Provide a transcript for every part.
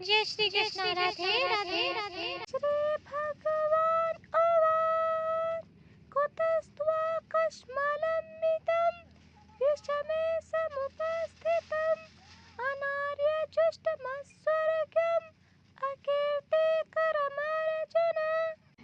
जय श्री कृष्ण। राधे राधे राधे। श्री भगवान उवाच कुतस्त्वाकस्मलम्बितं विषमे समुपस्थितम् अनार्यजुष्टमस्वर्ग्यम् अकीर्तिकरमर्जुन।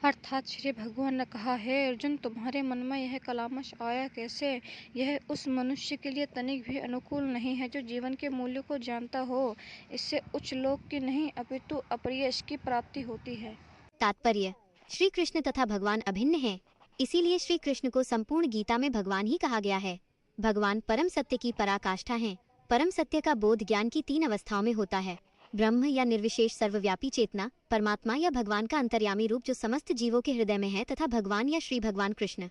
अर्थात श्री भगवान ने कहा, है अर्जुन, तुम्हारे मन में यह कलामश आया कैसे? यह उस मनुष्य के लिए तनिक भी अनुकूल नहीं है जो जीवन के मूल्य को जानता हो। इससे उच्च लोक की नहीं अपितु अप्रियश की प्राप्ति होती है। तात्पर्य: श्री कृष्ण तथा भगवान अभिन्न हैं, इसीलिए श्री कृष्ण को संपूर्ण गीता में भगवान ही कहा गया है। भगवान परम सत्य की पराकाष्ठा हैं। परम सत्य का बोध ज्ञान की 3 अवस्थाओं में होता है: ब्रह्म या निर्विशेष सर्वव्यापी चेतना, परमात्मा या भगवान का अंतर्यामी रूप जो समस्त जीवों के हृदय में है, तथा भगवान या श्री भगवान कृष्ण।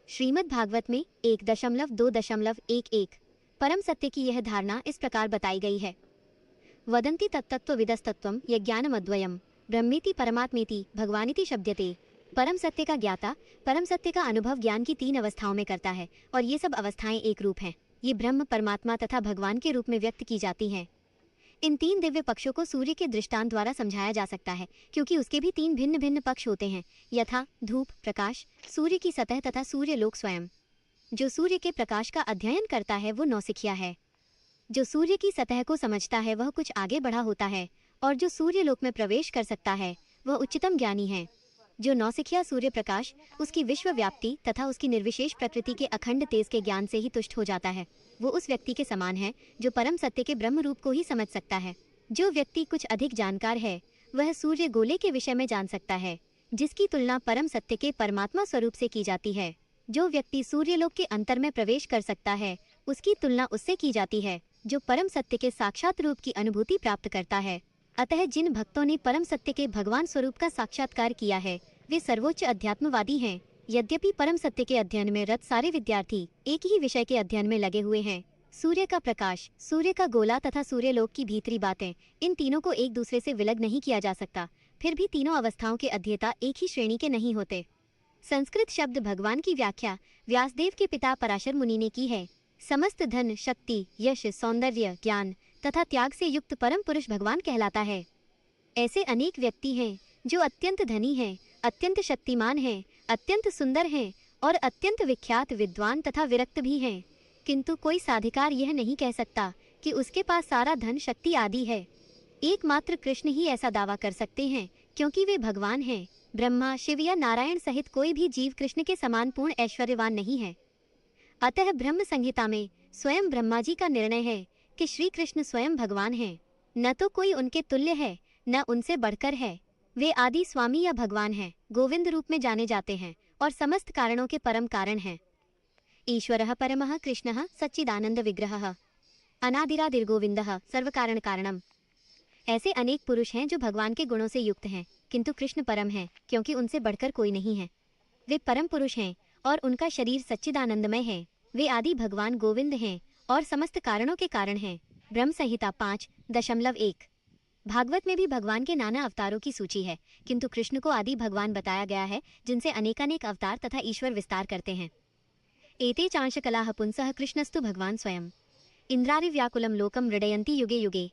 श्रीमद् भागवत में 1.2.11 परम सत्य की यह धारणा इस प्रकार बताई गई है: वदन्ति तत्तत्त्वविदस्तत्त्वं यज्ञानमद्वयम् ब्रह्मेति परमात्मेति भगवानिति शब्दते। परम सत्य का ज्ञाता परम सत्य का अनुभव ज्ञान की 3 अवस्थाओं में करता है, और ये सब अवस्थाएं एक रूप हैं। ये ब्रह्म, परमात्मा तथा भगवान के रूप में व्यक्त की जाती हैं। इन 3 दिव्य पक्षों को सूर्य के दृष्टांत द्वारा समझाया जा सकता है, क्योंकि उसके भी 3 भिन्न भिन्न पक्ष होते हैं, यथा धूप प्रकाश, सूर्य की सतह तथा सूर्य लोक स्वयं। जो सूर्य के प्रकाश का अध्ययन करता है वो नौसिखिया है। जो सूर्य की सतह को समझता है वह कुछ आगे बढ़ा होता है, और जो सूर्य लोक में प्रवेश कर सकता है वह उच्चतम ज्ञानी है। जो नौसिखिया सूर्य प्रकाश, उसकी विश्व व्याप्ति तथा उसकी निर्विशेष प्रकृति के अखंड तेज के ज्ञान से ही तुष्ट हो जाता है, वो उस व्यक्ति के समान है जो परम सत्य के ब्रह्म रूप को ही समझ सकता है। जो व्यक्ति कुछ अधिक जानकार है वह सूर्य गोले के विषय में जान सकता है, जिसकी तुलना परम सत्य के परमात्मा स्वरूप से की जाती है। जो व्यक्ति सूर्यलोक के अंतर में प्रवेश कर सकता है उसकी तुलना उससे की जाती है जो परम सत्य के साक्षात रूप की अनुभूति प्राप्त करता है। अतः जिन भक्तों ने परम सत्य के भगवान स्वरूप का साक्षात्कार किया है वे सर्वोच्च अध्यात्मवादी हैं। यद्यपि परम सत्य के अध्ययन में रत सारे विद्यार्थी एक ही विषय के अध्ययन में लगे हुए हैं। सूर्य का प्रकाश, सूर्य का गोला तथा सूर्यलोक की भीतरी बातें, इन तीनों को एक दूसरे से विलग नहीं किया जा सकता। फिर भी तीनों अवस्थाओं के अध्येता एक ही श्रेणी के नहीं होते। संस्कृत शब्द भगवान की व्याख्या व्यासदेव के पिता पराशर मुनि ने की है। समस्त धन, शक्ति, यश, सौंदर्य, ज्ञान तथा त्याग से युक्त परम पुरुष भगवान कहलाता है। ऐसे अनेक व्यक्ति हैं जो अत्यंत धनी हैं, अत्यंत शक्तिमान हैं, अत्यंत सुंदर हैं और अत्यंत विख्यात विद्वान तथा विरक्त भी हैं, किंतु कोई साधिकार यह नहीं कह सकता कि उसके पास सारा धन, शक्ति आदि है। एकमात्र कृष्ण ही ऐसा दावा कर सकते हैं, क्योंकि वे भगवान हैं। ब्रह्मा, शिव या नारायण सहित कोई भी जीव कृष्ण के समान पूर्ण ऐश्वर्यवान नहीं है। अतः ब्रह्म संहिता में स्वयं ब्रह्मा जी का निर्णय है कि श्री कृष्ण स्वयं भगवान हैं। न तो कोई उनके तुल्य है न उनसे बढ़कर है। वे आदि स्वामी या भगवान हैं, गोविंद रूप में जाने जाते हैं और समस्त कारणों के परम कारण हैं। ईश्वरः परमः कृष्णः सच्चिदानंद विग्रहः अनादिरादिर्गोविंदः सर्वकारण कारणम। ऐसे अनेक पुरुष हैं जो भगवान के गुणों से युक्त हैं, किंतु कृष्ण परम हैं, क्योंकि उनसे बढ़कर कोई नहीं है। वे परम पुरुष हैं और उनका शरीर सच्चिदानंदमय है। वे आदि भगवान गोविंद हैं और समस्त कारणों के कारण हैं। ब्रह्म संहिता 5.1। भागवत में भी भगवान के नाना अवतारों की सूची है, किंतु कृष्ण को आदि भगवान बताया गया है, जिनसे अनेकानेक अवतार तथा ईश्वर विस्तार करते हैं। एते चांश कलाः पुंसः कृष्णस्तु भगवान स्वयं इंद्रारिव्याकुलम लोकम मृडयन्ति युगे युगे।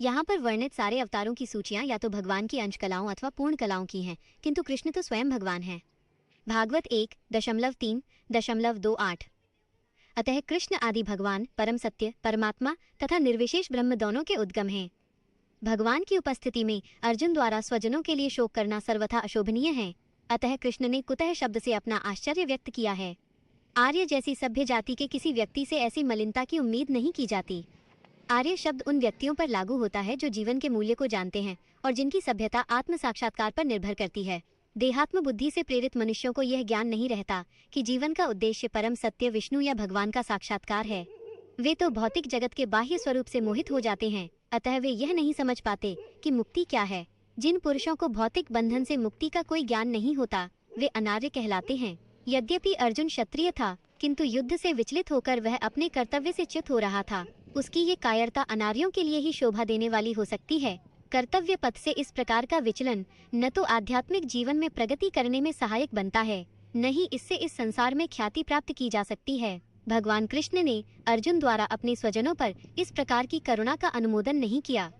यहाँ पर वर्णित सारे अवतारों की सूचियाँ या तो भगवान की अंश कलाओं अथवा पूर्ण कलाओं की हैं, किंतु कृष्ण तो स्वयं भगवान हैं। भागवत 1.3.28। अतः कृष्ण आदि भगवान परम सत्य, परमात्मा तथा निर्विशेष ब्रह्म दोनों के उद्गम हैं। भगवान की उपस्थिति में अर्जुन द्वारा स्वजनों के लिए शोक करना सर्वथा अशोभनीय है। अतः कृष्ण ने कुतः शब्द से अपना आश्चर्य व्यक्त किया है। आर्य जैसी सभ्य जाति के किसी व्यक्ति से ऐसी मलिनता की उम्मीद नहीं की जाती। आर्य शब्द उन व्यक्तियों पर लागू होता है जो जीवन के मूल्य को जानते हैं और जिनकी सभ्यता आत्म साक्षात्कार पर निर्भर करती है। देहात्म बुद्धि से प्रेरित मनुष्यों को यह ज्ञान नहीं रहता कि जीवन का उद्देश्य परम सत्य विष्णु या भगवान का साक्षात्कार है। वे तो भौतिक जगत के बाह्य स्वरूप से मोहित हो जाते हैं, अतः वे यह नहीं समझ पाते कि मुक्ति क्या है। जिन पुरुषों को भौतिक बंधन से मुक्ति का कोई ज्ञान नहीं होता वे अनार्य कहलाते हैं। यद्यपि अर्जुन क्षत्रिय था, किंतु युद्ध से विचलित होकर वह अपने कर्तव्य से च्युत हो रहा था। उसकी ये कायरता अनार्यों के लिए ही शोभा देने वाली हो सकती है। कर्तव्य पथ से इस प्रकार का विचलन न तो आध्यात्मिक जीवन में प्रगति करने में सहायक बनता है, न ही इससे इस संसार में ख्याति प्राप्त की जा सकती है। भगवान कृष्ण ने अर्जुन द्वारा अपने स्वजनों पर इस प्रकार की करुणा का अनुमोदन नहीं किया।